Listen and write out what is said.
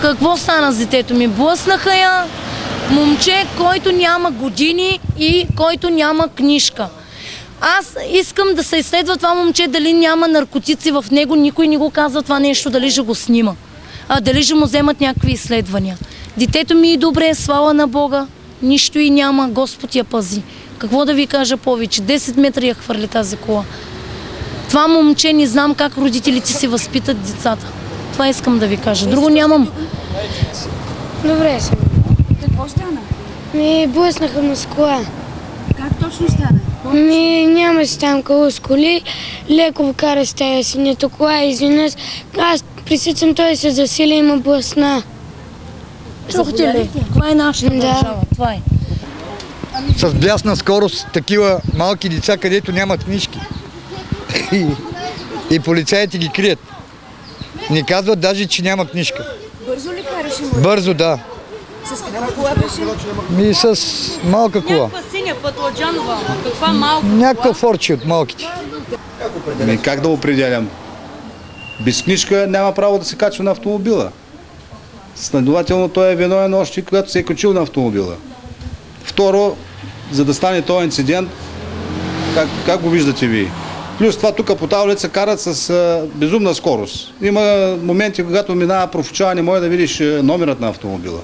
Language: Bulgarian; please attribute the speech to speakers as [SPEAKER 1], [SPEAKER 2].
[SPEAKER 1] Какво стана с детето ми? Блъснаха я. Момче, който няма години и който няма книжка. Аз искам да се изследва това момче, дали няма наркотици в него. Никой не го казва това нещо, дали ще го снима. Дали ще му вземат някакви изследвания. Детето ми е добре, слава на Бога. Нищо и няма, Господ я пази. Какво да ви кажа повече? 10 метра я хвърли тази кола. Това момче не знам как родителите си възпитат децата. Това искам да ви кажа. Друго нямам.
[SPEAKER 2] Добре съм.
[SPEAKER 3] Какво стана?
[SPEAKER 2] Блъснаха ме с кола.
[SPEAKER 3] Как точно стана?
[SPEAKER 2] Нямаше там коло с коли. Леко кара с тая синята кола. Извинеш, аз пресичам, той се засили и ме блъсна.
[SPEAKER 1] Чухте ли? Това е нашата държава. Това е.
[SPEAKER 4] С бясна скорост такива малки деца, където нямат книжки. И полицаите ги крият. Не казват даже, че няма книжка.
[SPEAKER 3] Бързо ли караше му?
[SPEAKER 4] Бързо, да.
[SPEAKER 3] С каква кола беше?
[SPEAKER 4] С малка кола.
[SPEAKER 1] Някаква синя пътладжанова. Каква малка
[SPEAKER 4] Някакъв форчи от малките.
[SPEAKER 5] Как да определям? Без книжка няма право да се качва на автомобила. Следователно той е виновен още когато се е качил на автомобила. Второ, за да стане този инцидент, как го виждате вие? Плюс това тук по тази улица карат с безумна скорост. Има моменти, когато минава профучава, не може да видиш номерът на автомобила.